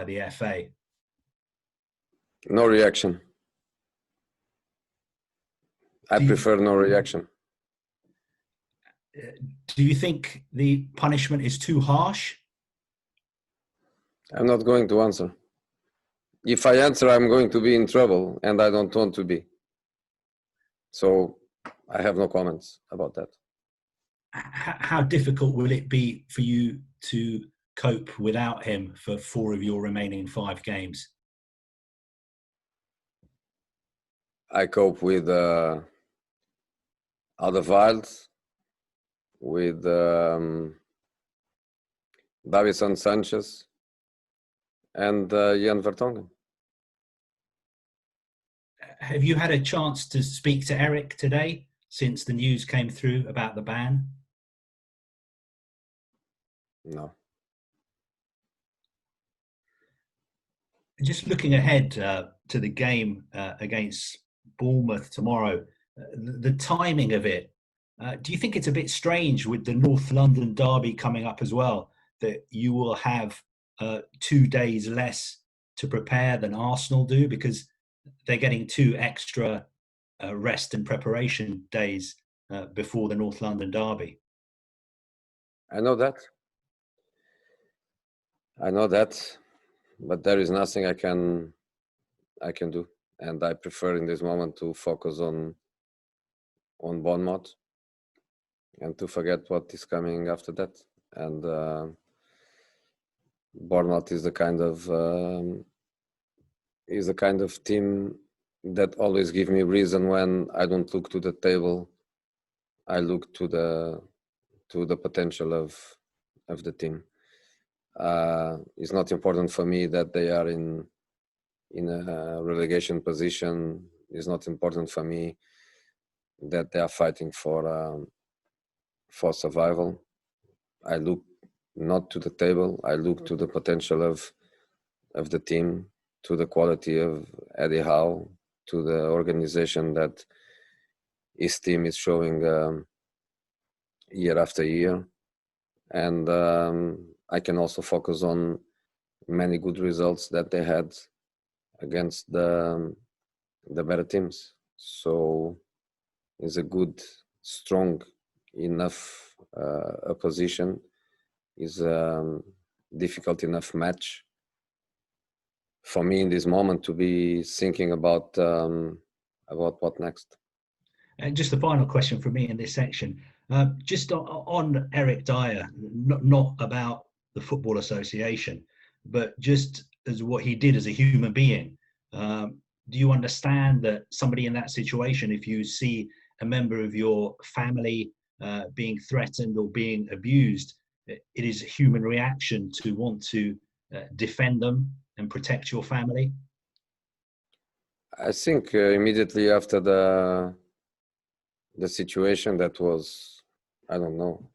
by the FA? No reaction. I prefer no reaction. Do you think the punishment is too harsh? I'm not going to answer. If I answer, I'm going to be in trouble, and I don't want to be. So I have no comments about that. How difficult will it be for you to cope without him for 4 of your remaining 5 games? I cope with Alderweireld, with Davison Sanchez, and Jan Vertonghen. Have you had a chance to speak to Eric today since the news came through about the ban? No. Just looking ahead to the game against Bournemouth tomorrow, the timing of it, do you think it's a bit strange with the North London derby coming up as well, that you will have 2 days less to prepare than Arsenal do, because they're getting 2 extra rest and preparation days before the North London derby? I know that, but there is nothing I can do, and I prefer in this moment to focus on Bournemouth and to forget what is coming after that. And Bournemouth is the kind of team that always give me reason when I don't look to the table. I look to the potential of the team. It's not important for me that they are in a relegation position. It's not important for me that they are fighting for survival. I look not to the table. I look to the potential of the team, to the quality of Eddie Howe, to the organization that his team is showing year after year. And I can also focus on many good results that they had against the better teams. So it's a good, strong enough opposition. Is a difficult enough match for me in this moment to be thinking about what next. And just the final question for me in this section, just on Eric Dyer, not about the Football Association, but just as what he did as a human being. Do you understand that somebody in that situation, if you see a member of your family being threatened or being abused, it is a human reaction to want to defend them and protect your family? I think immediately after the situation that was, I don't know,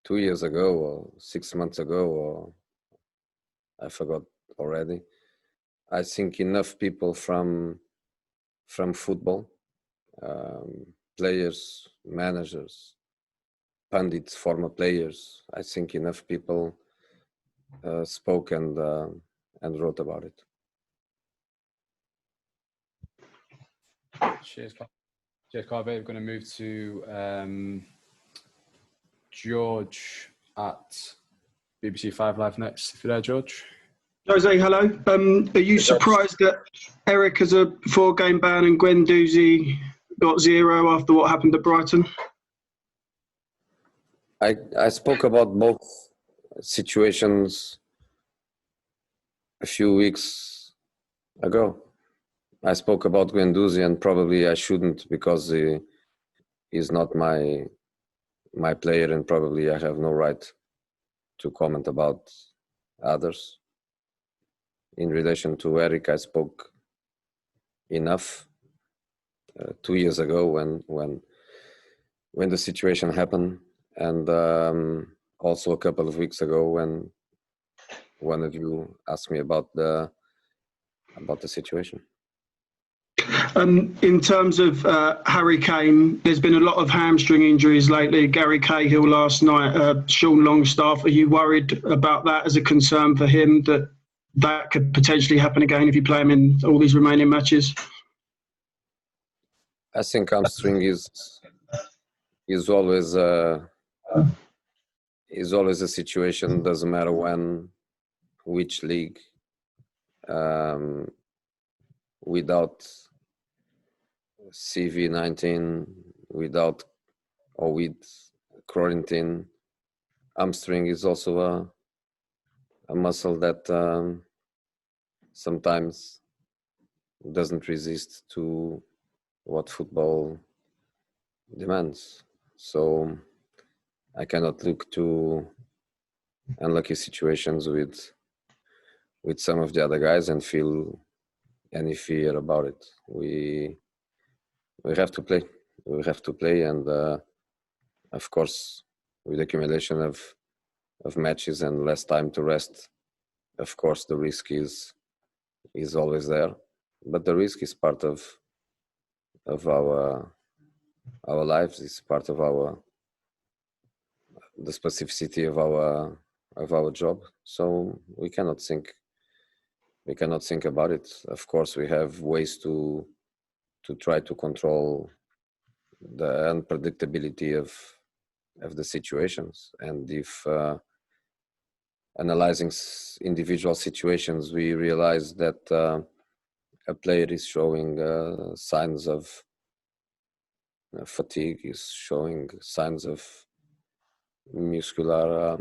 2 years ago or 6 months ago, or I forgot already. I think enough people from football, players, managers, pundits, former players, I think enough people spoke and wrote about it. Cheers, Carve. We're going to move to George at BBC 5 Live next. If you're there, George. Jose, hello. Are you surprised that Eric has a 4-game ban and Guendouzi got 0 after what happened at Brighton? I spoke about both situations a few weeks ago. I spoke about Guendouzi, and probably I shouldn't, because he is not my player, and probably I have no right to comment about others. In relation to Eric, I spoke enough 2 years ago when the situation happened, and also a couple of weeks ago when one of you asked me about the situation. In terms of Harry Kane, there's been a lot of hamstring injuries lately. Gary Cahill last night, Sean Longstaff. Are you worried about that as a concern for him, that could potentially happen again if you play him in all these remaining matches? I think hamstring is always a situation. Doesn't matter when, which league. Without CV19, without or with quarantine, hamstring is also a muscle that sometimes doesn't resist to what football demands. So I cannot look to unlucky situations with some of the other guys and feel any fear about it. We have to play. We have to play, and of course, with accumulation of matches and less time to rest, of course, the risk is always there. But the risk is part of our lives. It's part of the specificity of our job. So we cannot think about it. Of course, we have ways to try to control the unpredictability of the situations. And if analyzing individual situations, we realize that a player is showing signs of fatigue, is showing signs of muscular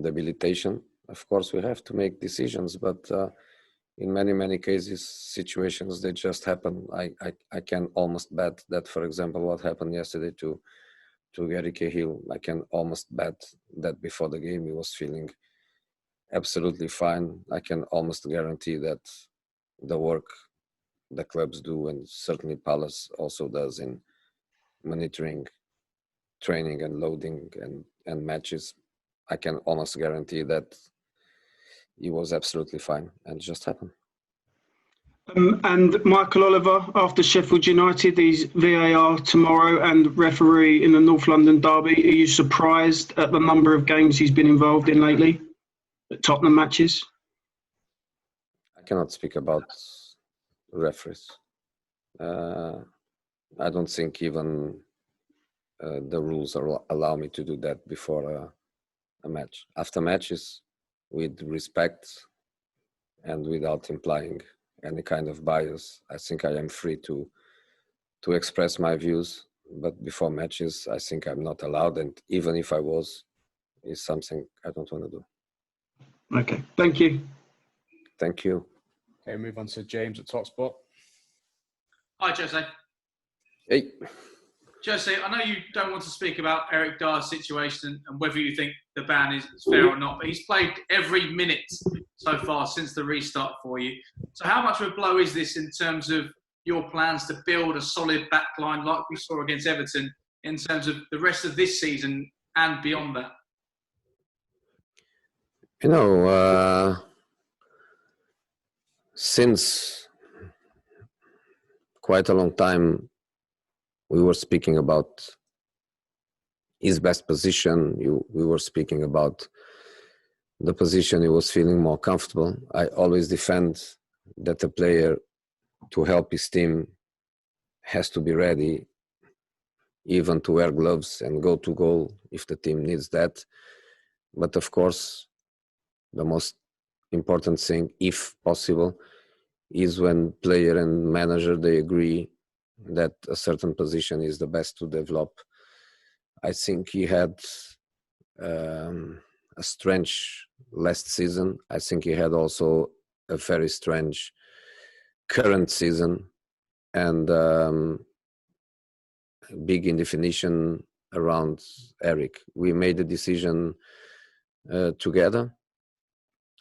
debilitation. Of course, we have to make decisions, but in many cases, situations, they just happen. I can almost bet that, for example, what happened yesterday to Gary Cahill, I can almost bet that before the game he was feeling absolutely fine. I can almost guarantee that the work the clubs do, and certainly Palace also does, in monitoring training and loading and matches, I can almost guarantee that he was absolutely fine, and it just happened. And Michael Oliver, after Sheffield United, these VAR tomorrow and referee in the North London derby, are you surprised at the number of games he's been involved in lately, at Tottenham matches? I cannot speak about referees. I don't think even the rules allow me to do that before a match. After matches, with respect and without implying any kind of bias, I think I am free to express my views. But before matches, I think I'm not allowed, and even if I was, it's something I don't want to do. Okay, thank you. Thank you. Okay, move on to James at TalkSport. Hi, Jose. Hey. Jose, I know you don't want to speak about Eric Dyer's situation and whether you think the ban is fair or not, but he's played every minute so far since the restart for you. So how much of a blow is this in terms of your plans to build a solid backline like we saw against Everton in terms of the rest of this season and beyond that? You know, since quite a long time, we were speaking about his best position. We were speaking about the position he was feeling more comfortable. I always defend that a player, to help his team, has to be ready even to wear gloves and go to goal if the team needs that. But of course, the most important thing, if possible, is when player and manager, they agree that a certain position is the best to develop. I think he had a strange last season. I think he had also a very strange current season, and big indefinition around Eric. We made a decision together.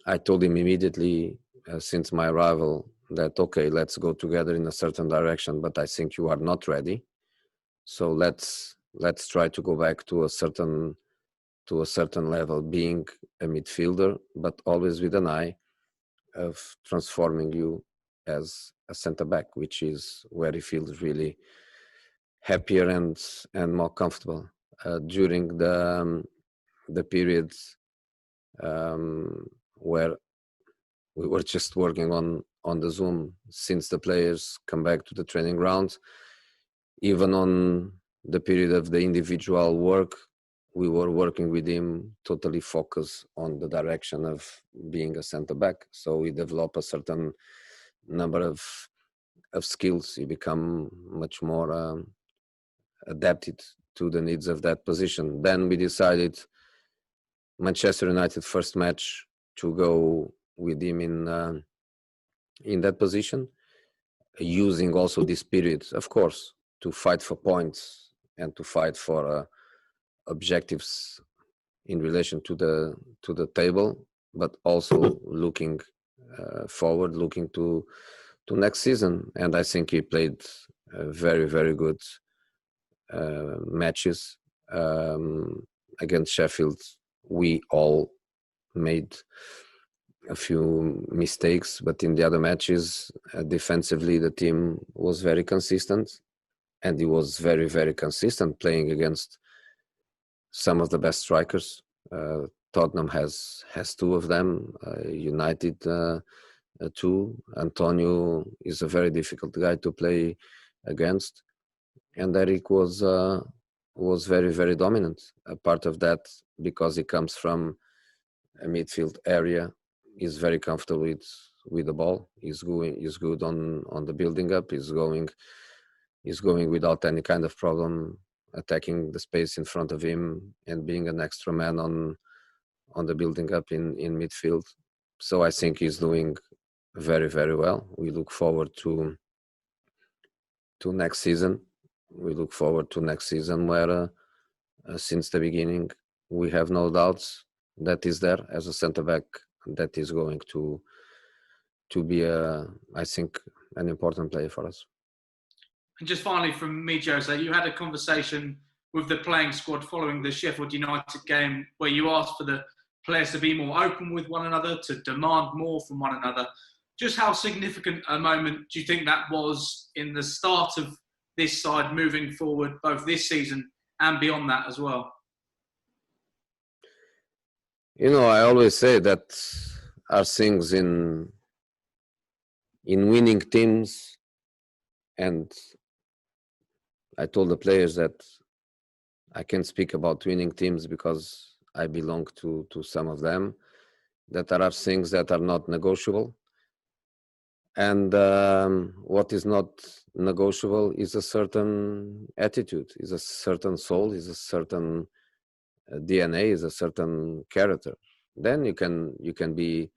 I told him immediately since my arrival that, okay, let's go together in a certain direction, but I think you are not ready. So let's try to go back to a certain level, being a midfielder, but always with an eye of transforming you as a centre back, which is where he feels really happier and more comfortable. During the periods where we were just working on the Zoom, since the players come back to the training ground, even on the period of the individual work, we were working with him totally focused on the direction of being a centre back. So we develop a certain number of skills. You become much more adapted to the needs of that position. Then we decided Manchester United first match to go with him in that position, using also this period, of course, to fight for points and to fight for objectives in relation to the table, but also looking forward, looking to next season. And I think he played very, very good matches. Against Sheffield, we all made a few mistakes, but in the other matches, defensively, the team was very consistent, and he was very, very consistent playing against some of the best strikers. Tottenham has two of them, United two. Antonio is a very difficult guy to play against, and Eric was very, very dominant. A part of that because he comes from a midfield area, he's very comfortable with the ball. He's good on the building up. He's going without any kind of problem attacking the space in front of him and being an extra man on the building up in midfield. So I think he's doing very, very well. We look forward to next season. We look forward to next season where since the beginning we have no doubts that is there as a centre back that is going to be I think an important player for us. And just finally from me, Jose, you had a conversation with the playing squad following the Sheffield United game where you asked for the players to be more open with one another, to demand more from one another. Just how significant a moment do you think that was in the start of this side moving forward, both this season and beyond that as well? You know, I always say that are things in winning teams, and I told the players that I can speak about winning teams because I belong to some of them, that there are things that are not negotiable. And what is not negotiable is a certain attitude, is a certain soul, is a certain DNA, is a certain character. Then you can be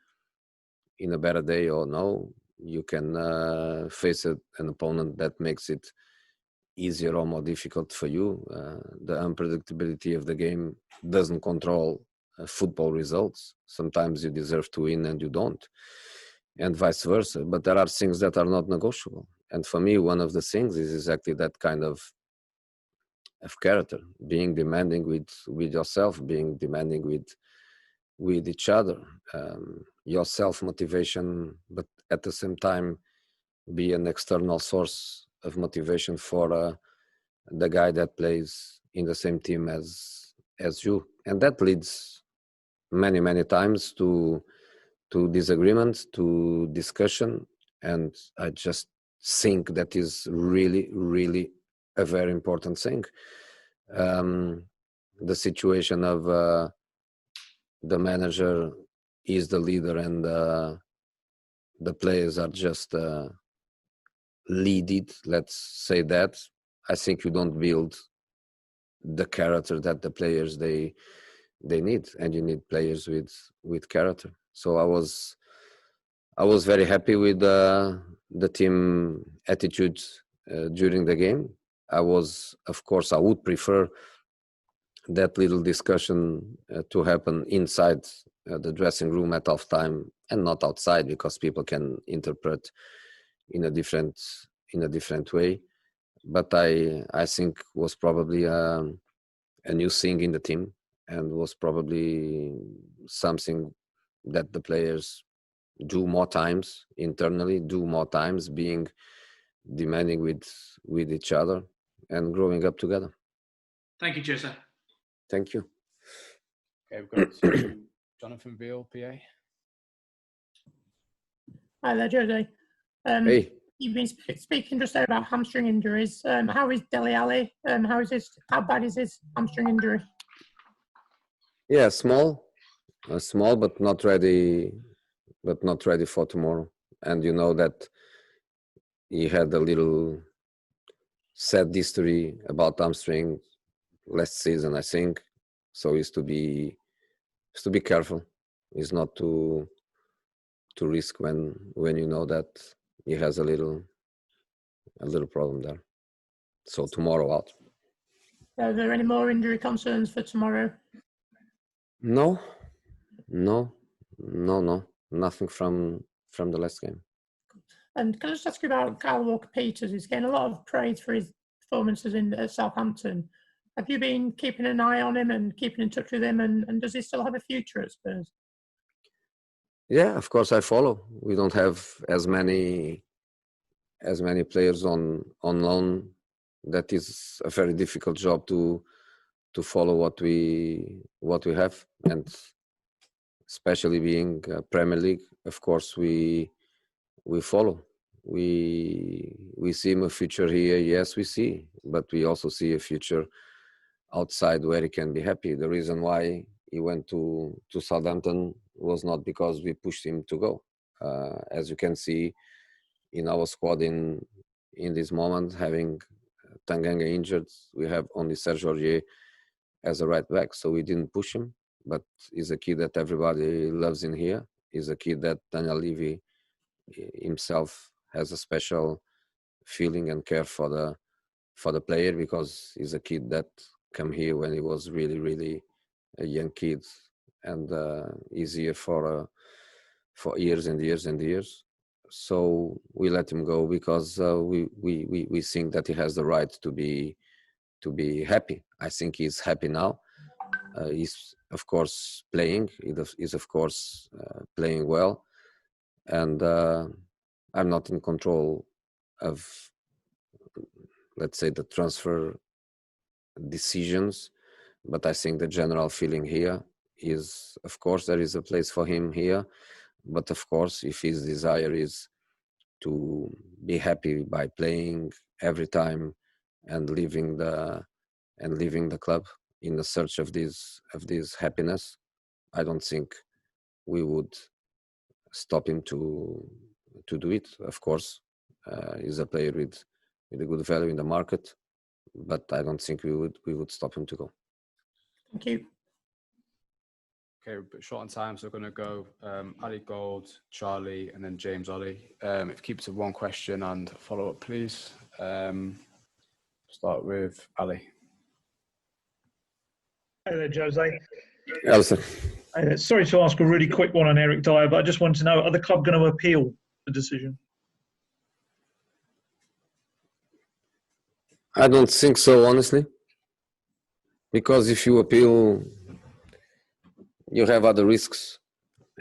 in a better day or no. You can face an opponent that makes it easier or more difficult for you. The unpredictability of the game doesn't control football results. Sometimes you deserve to win and you don't, and vice versa. But there are things that are not negotiable. And for me, one of the things is exactly that kind of character, being demanding with yourself, being demanding with each other, your self-motivation, but at the same time be an external source of motivation for the guy that plays in the same team as you. And that leads many times to disagreement, to discussion. And I just think that is really a very important thing. The situation of the manager is the leader and the players are just leaded, let's say that. I think you don't build the character that the players they need, and you need players with character. So I was very happy with the team attitude during the game. I would prefer that little discussion to happen inside the dressing room at halftime and not outside, because people can interpret in a different way. But I think was probably a new thing in the team, and was probably something that the players do more times internally, do more times being demanding with each other and growing up together. Thank you, Jose. Thank you. Okay, we've got Jonathan Beale, PA. Hi there, Jose. Hey. You've been speaking just there about hamstring injuries. How is Dele Alli? How bad is his hamstring injury? Yeah, small, but not ready for tomorrow. And you know that he had a little sad history about hamstring last season, I think. So he's to be careful. It's not to risk when you know that he has a little problem there. So tomorrow out. Are there any more injury concerns for tomorrow? No, nothing from the last game. And can I just ask you about Kyle Walker-Peters? He's getting a lot of praise for his performances in Southampton. Have you been keeping an eye on him and keeping in touch with him? And does he still have a future at Spurs? Yeah, of course I follow. We don't have as many players on loan. That is a very difficult job to follow what we have, and especially being Premier League, of course we follow. We see him a future here, yes, we see, but we also see a future outside where he can be happy. The reason why he went to Southampton was not because we pushed him to go. As you can see in our squad in this moment, having Tanganga injured, we have only Serge Aurier as a right back, so we didn't push him. But he's a kid that everybody loves in here. He's a kid that Daniel Levy himself has a special feeling and care for the player, because he's a kid that came here when he was really a young kid, and he's here for years and years and years. So we let him go because we think that he has the right to be happy. I think he's happy now. He's of course playing. He's of course playing well, and I'm not in control of, let's say, the transfer decisions, but I think the general feeling here is, of course, there is a place for him here, but of course, if his desire is to be happy by playing every time and leaving the club in the search of this happiness, I don't think we would stop him to do it. Of course, he's a player with a good value in the market, but I don't think we would stop him to go. Thank you. Okay, but short on time, so we're going to go Ali Gold, Charlie, and then James Ollie. If you keep it to one question and follow up, please. Start with Ali. Hey there, Jose. Elsa. Sorry to ask a really quick one on Eric Dyer, but I just want to know, are the club going to appeal the decision? I don't think so, honestly, because if you appeal, you have other risks,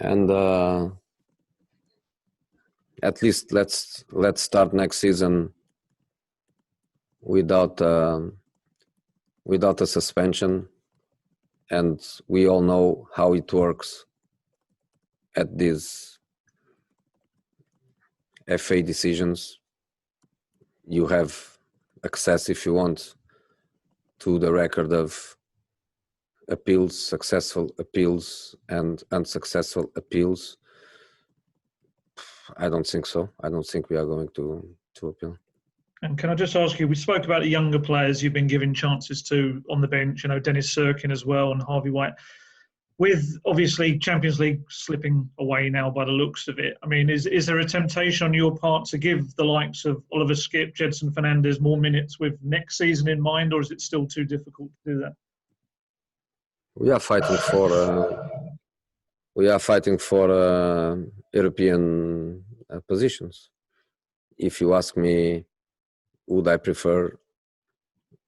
and at least let's start next season without a suspension, and we all know how it works at these FA decisions. You have access, if you want, to the record of appeals, successful appeals and unsuccessful appeals. I don't think so. I don't think we are going to appeal. And can I just ask you, we spoke about the younger players you've been giving chances to on the bench, Dennis Sirkin as well and Harvey White. With obviously Champions League slipping away now by the looks of it, I mean, is there a temptation on your part to give the likes of Oliver Skipp, Jedson Fernandez more minutes with next season in mind, or is it still too difficult to do that? We are fighting for European positions. If you ask me, would I prefer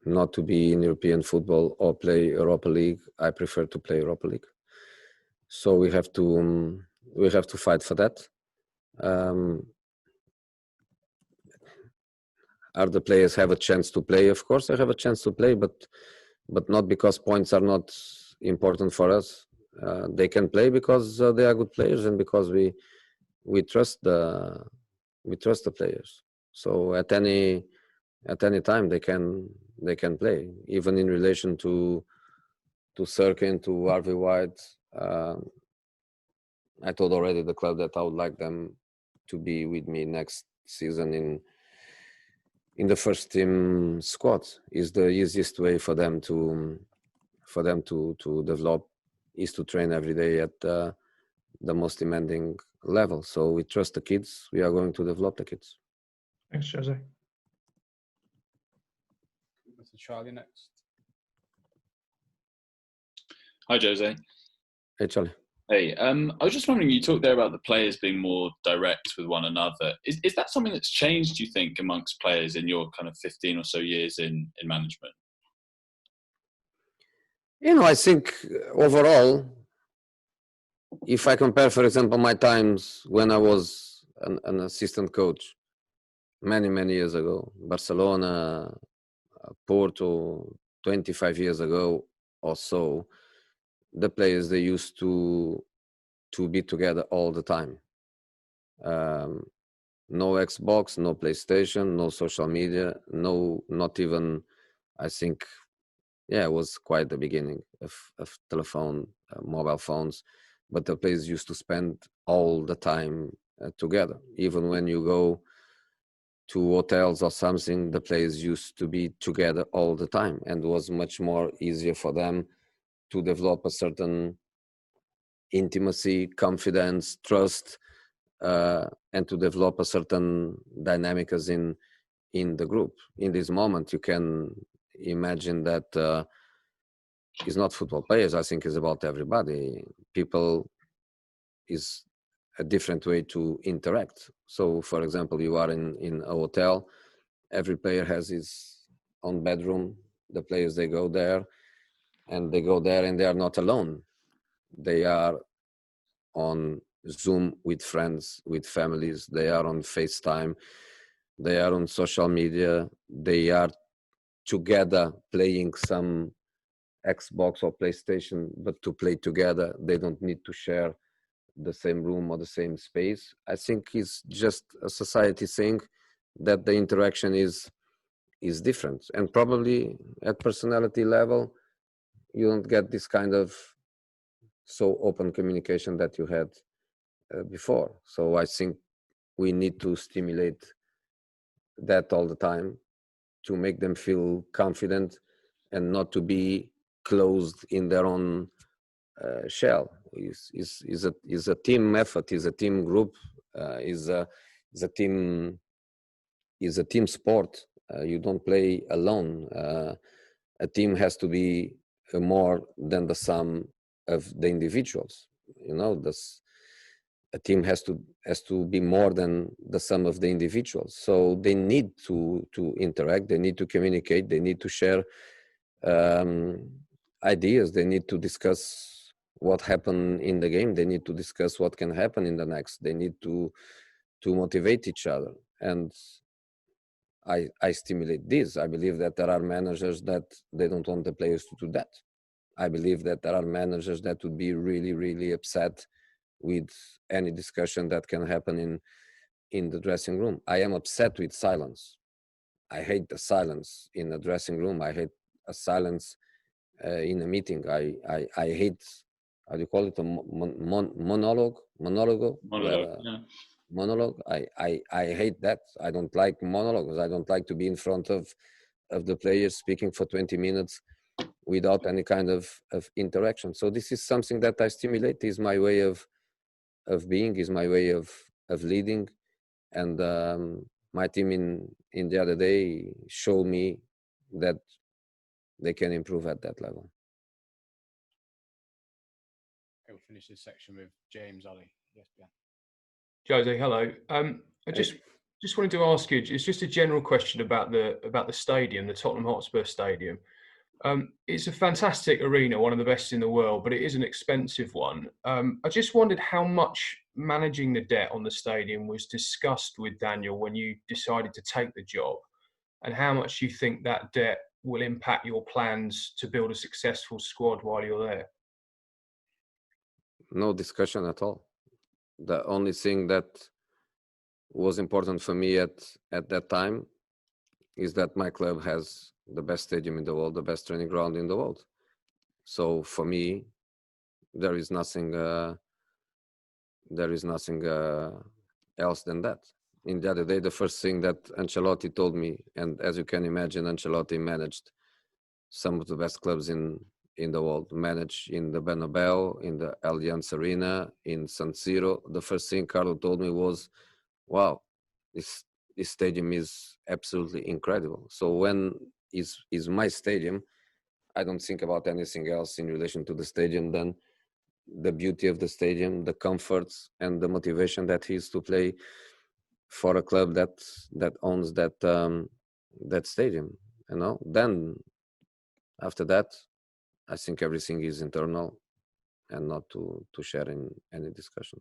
not to be in European football or play Europa League? I prefer to play Europa League. So we have to We have to fight for that. Are the players have a chance to play? Of course, they have a chance to play, but not because points are not important for us. They can play because they are good players, and because we trust the players. So at any time they can play, even in relation to Sirkin, to Harvey White. I told already the club that I would like them to be with me next season in the first team squad. Is the easiest way for them to develop, is to train every day at the most demanding level. So we trust the kids. We are going to develop the kids. Thanks, Jose. Mr. Charlie next. Hi, Jose. Hey, Charlie. Hey, I was just wondering, you talked there about the players being more direct with one another. Is that something that's changed, do you think, amongst players in your kind of 15 or so years in management? I think overall, if I compare, for example, my times when I was an assistant coach many years ago, Barcelona, Porto, 25 years ago or so, the players, they used to be together all the time. No Xbox, no PlayStation, no social media, not even, I think, it was quite the beginning of telephone, mobile phones, but the players used to spend all the time together. Even when you go to hotels or something, the players used to be together all the time, and it was much more easier for them to develop a certain intimacy, confidence, trust, and to develop a certain dynamics in the group. In this moment, you can imagine that it's not football players. I think it's about everybody. People is a different way to interact. So, for example, you are in a hotel. Every player has his own bedroom. The players, they go there and they are not alone. They are on Zoom with friends, with families. They are on FaceTime. They are on social media. They are together playing some Xbox or PlayStation, but to play together. They don't need to share the same room or the same space. I think it's just a society thing that the interaction is different, and probably at personality level you don't get this kind of so open communication that you had before. So I think we need to stimulate that all the time to make them feel confident and not to be closed in their own shell. Is a team effort, is a team group, is a team sport. You don't play alone. A team has to be more than the sum of the individuals. A team has to be more than the sum of the individuals. So they need to interact. They need to communicate. They need to share ideas. They need to discuss what happened in the game. They need to discuss what can happen in the next. They need to motivate each other. And I stimulate this. I believe that there are managers that they don't want the players to do that. I believe that there are managers that would be really, really upset with any discussion that can happen in the dressing room. I am upset with silence. I hate the silence in the dressing room. I hate a silence in a meeting. I hate, how do you call it, a monologue? Monologue. I hate that. I don't like monologues. I don't like to be in front of the players speaking for 20 minutes without any kind of interaction. So this is something that I stimulate. Is my way of being, is my way of leading. And my team in the other day showed me that they can improve at that level. We'll finish this section with James Ollie. Yes, Ben. Jose, hello. I just wanted to ask you, it's just a general question about the stadium, the Tottenham Hotspur Stadium. It's a fantastic arena, one of the best in the world, but it is an expensive one. I just wondered how much managing the debt on the stadium was discussed with Daniel when you decided to take the job, and how much you think that debt will impact your plans to build a successful squad while you're there? No discussion at all. The only thing that was important for me at that time is that my club has the best stadium in the world, the best training ground in the world. So for me, there is nothing else than that. In the other day, the first thing that Ancelotti told me, and as you can imagine, Ancelotti managed some of the best clubs in the world, managed in the Bernabeu, in the Allianz Arena, in San Siro. The first thing Carlo told me was, wow, this stadium is absolutely incredible. So when is my stadium, I don't think about anything else in relation to the stadium than the beauty of the stadium, the comforts, and the motivation that is to play for a club that owns that stadium. You know, then after that, I think everything is internal and not to share in any discussion.